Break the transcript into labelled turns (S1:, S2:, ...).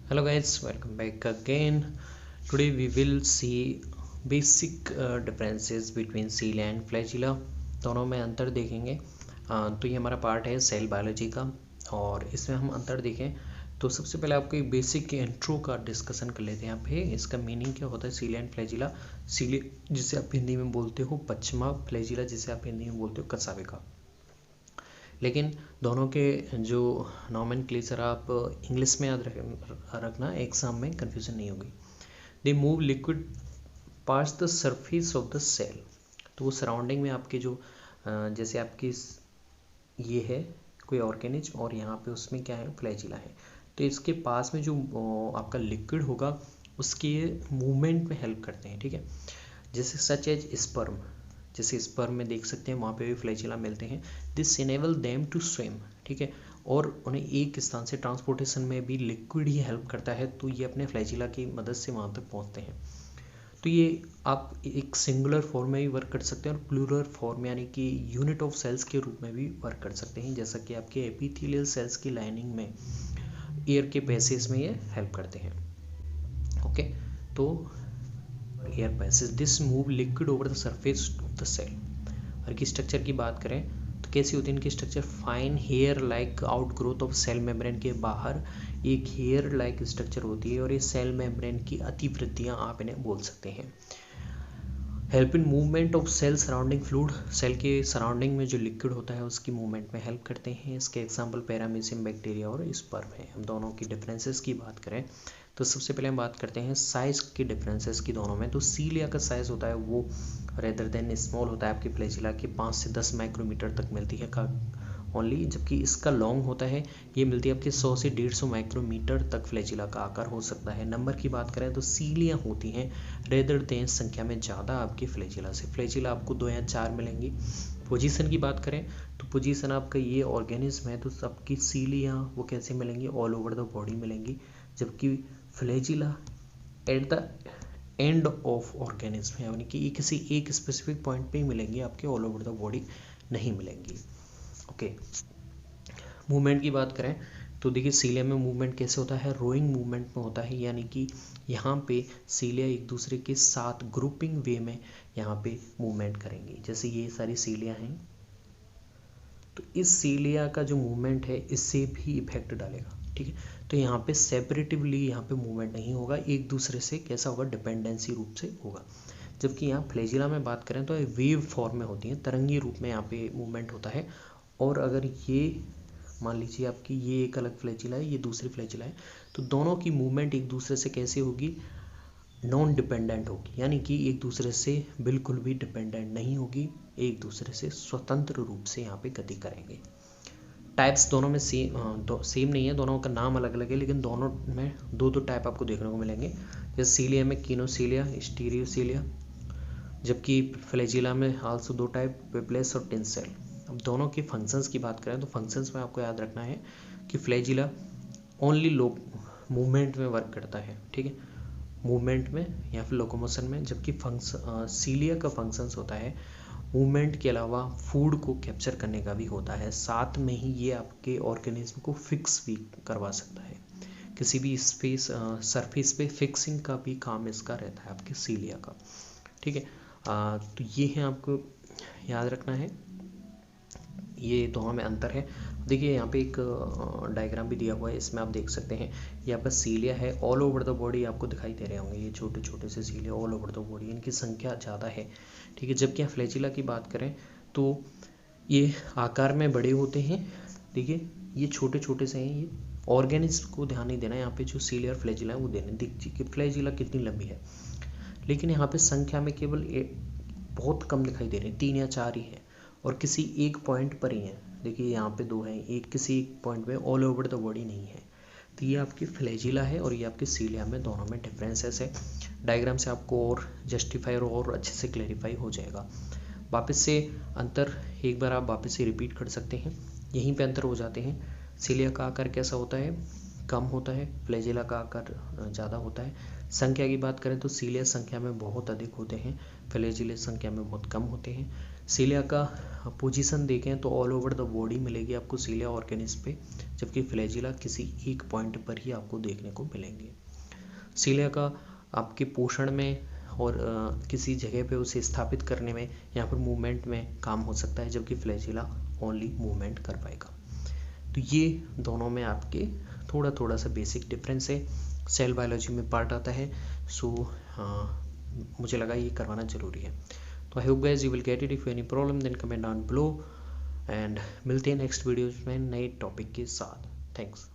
S1: Hello guys, welcome back again. Today we will see basic differences between cilia and flagella. दोनों में अंतर देखेंगे। तो ये हमारा पार्ट है सेल बायोलॉजी का और इसमें हम अंतर देखें तो सबसे पहले आपको एक बेसिक इंट्रो का डिस्कशन कर लेते हैं। यहाँ पे इसका मीनिंग क्या होता है सिलिया एंड फ्लैजिला। सिलिया जिसे आप हिंदी में बोलते हो पश्चिमा, फ्लैजिला जिसे आप हिंदी में बोलते हो कसावे का। लेकिन दोनों के जो नॉमेनक्लेचर आप इंग्लिश में याद रखना, एग्जाम में कंफ्यूजन नहीं होगी। They move liquid past the surface of the cell. तो वो सराउंडिंग में आपके जो जैसे आपकी ये है कोई ऑर्गेनिज्म और यहाँ पे उसमें क्या है फ्लैजिला है, तो इसके पास में जो आपका लिक्विड होगा उसके मूवमेंट में हेल्प करते हैं। ठीक है, जैसे सच एज स्पर्म, जैसे स्पर्म में देख सकते हैं वहाँ पे भी फ्लैजिला मिलते हैं। This enable them to swim. ठीक है, और उन्हें एक स्थान से ट्रांसपोर्टेशन में भी लिक्विड ही हेल्प करता है, तो ये अपने फ्लैजिला की मदद से वहाँ तक पहुँचते हैं। तो ये आप एक सिंगुलर फॉर्म में भी वर्क कर सकते हैं और प्लूरल फॉर्म यानी कि यूनिट ऑफ सेल्स के रूप में भी वर्क कर सकते हैं, जैसा कि आपके एपिथेलियल सेल्स की लाइनिंग में एयर के पैसेज में ये हेल्प करते हैं। ओके, तो air passage this move liquid over the surface of the cell. और की स्ट्रक्चर की बात करें तो कैसी होती है इनकी structure, fine hair like outgrowth of cell membrane के बाहर एक हेयर लाइक स्ट्रक्चर होती है और ये सेल मेम्ब्रेन की अतिवृत्तियाँ आप इन्हें बोल सकते हैं। Help in movement of cell surrounding fluid, cell के सराउंडिंग में जो लिक्विड होता है उसकी मूवमेंट में हेल्प करते हैं। इसके एग्जांपल पैरामीशियम बैक्टीरिया और स्पर्म है। हम दोनों की डिफरेंसेस की बात करें तो सबसे पहले हम बात करते हैं साइज के डिफरेंसेस की दोनों में। तो सीलिया का साइज होता है वो रेदर देन स्मॉल होता है, आपकी फ्लैजिला की 5 से 10 माइक्रोमीटर तक मिलती है ओनली, जबकि इसका लॉन्ग होता है, ये मिलती है आपके 100 से 150 माइक्रोमीटर तक फ्लैजिला का आकार हो सकता है। नंबर की बात करें तो सीलियाँ होती हैं रेदर देन संख्या में ज़्यादा आपकी फ्लैजिला से। फ्लैजिला आपको 2 या 4 मिलेंगी। पोजीशन की बात करें तो पोजीशन आपका ये ऑर्गेनिज्म है तो सबकी सीलियाँ वो कैसे मिलेंगी, ऑल ओवर द बॉडी मिलेंगी, जबकि flagella at the end of organism है, यानी कि किसी एक स्पेसिफिक पॉइंट पे ही मिलेंगी, आपके ऑल ओवर द बॉडी नहीं मिलेंगी। ओके, मूवमेंट की बात करें तो देखिए सीलिया में मूवमेंट कैसे होता है, रोइंग मूवमेंट में होता है, यानी कि यहाँ पे सीलिया एक दूसरे के साथ ग्रुपिंग वे में यहाँ पे मूवमेंट करेंगी। जैसे ये सारी सीलिया हैं तो इस सीलिया का जो मूवमेंट है इससे भी इफेक्ट डालेगा। ठीक है, तो यहाँ पे सेपरेटिवली यहाँ पे मूवमेंट नहीं होगा, एक दूसरे से कैसा होगा, डिपेंडेंसी रूप से होगा। जबकि यहाँ फ्लैजिला में बात करें तो वेव फॉर्म में होती है, तरंगी रूप में यहाँ पे मूवमेंट होता है। और अगर ये मान लीजिए आपकी ये एक अलग फ्लैजिला है, ये दूसरी फ्लैजिला है, तो दोनों की मूवमेंट एक दूसरे से कैसे होगी, नॉन डिपेंडेंट होगी, यानी कि एक दूसरे से बिल्कुल भी डिपेंडेंट नहीं होगी, एक दूसरे से स्वतंत्र रूप से यहाँ पे गति करेंगे। टाइप्स दोनों में सेम नहीं है, दोनों का नाम अलग अलग है, लेकिन दोनों में दो टाइप आपको देखने को मिलेंगे। जैसे सीलिया में कीनोसीलिया, स्टीरियोसीलिया, जबकि फ्लैजिला में आल्सो 2 टाइप, पिपलेस और टिंसेल। अब दोनों के फंक्शंस की बात करें तो फंक्शंस में आपको याद रखना है कि फ्लैजिला ओनली मूवमेंट में वर्क करता है। ठीक है, मूवमेंट में या फिर लोकोमोशन में, जबकि सीलिया का फंक्शंस होता है मूवमेंट के अलावा फूड को कैप्चर करने का भी होता है, साथ में ही ये आपके ऑर्गेनिज्म को फिक्स भी करवा सकता है, किसी भी स्पेस सरफेस पे फिक्सिंग का भी काम इसका रहता है आपके सीलिया का। ठीक है, तो ये है आपको याद रखना है, ये दोनों में अंतर है। देखिए यहाँ पे एक डायग्राम भी दिया हुआ है, इसमें आप देख सकते हैं ये आपका सीलिया है, ऑल ओवर द बॉडी आपको दिखाई दे रहे होंगे, ये छोटे छोटे से सीलिया ऑल ओवर द बॉडी, इनकी संख्या ज़्यादा है। ठीक है, जबकि फ्लैजिला की बात करें तो ये आकार में बड़े होते हैं। देखिए ये छोटे छोटे से हैं, ये ऑर्गेनिज्म को ध्यान नहीं देना, यहाँ पे जो सीलिया और फ्लैजिला है वो देने। देखिए कि फ्लैजिला कितनी लंबी है, लेकिन यहाँ पे संख्या में केवल बहुत कम दिखाई दे रहे हैं, 3 या 4 ही है, और किसी एक पॉइंट पर ही है। देखिए यहाँ पे 2 हैं, एक किसी एक पॉइंट में, ऑल ओवर द बॉडी नहीं है। तो ये आपकी फ्लैजिला है और ये आपकी सीलिया में, दोनों में डिफरेंसेस है। डायग्राम से आपको और जस्टिफाई और अच्छे से क्लैरिफाई हो जाएगा। वापस से अंतर एक बार आप वापस से रिपीट कर सकते हैं, यहीं पे अंतर हो जाते हैं। सीलिया का आकार कैसा होता है, कम होता है, फ्लैजिला का आकार ज़्यादा होता है। संख्या की बात करें तो सीलिया संख्या में बहुत अधिक होते हैं, फ्लैजिला संख्या में बहुत कम होते हैं। सीलिया का पोजीशन देखें तो ऑल ओवर द बॉडी मिलेगी आपको सीलिया ऑर्गेनिस पे, जबकि फ्लैजिला किसी एक पॉइंट पर ही आपको देखने को मिलेंगे। सीलिया का आपके पोषण में और किसी जगह पे उसे स्थापित करने में या फिर मूवमेंट में काम हो सकता है, जबकि फ्लैजिला ओनली मूवमेंट कर पाएगा। तो ये दोनों में आपके थोड़ा सा बेसिक डिफरेंस है, सेल बायोलॉजी में पार्ट आता है। सो मुझे लगा ये करवाना ज़रूरी है। तो I hope guys you will get it. If any problem then comment down below, and मिलते हैं नेक्स्ट वीडियोज़ में नए टॉपिक के साथ। थैंक्स।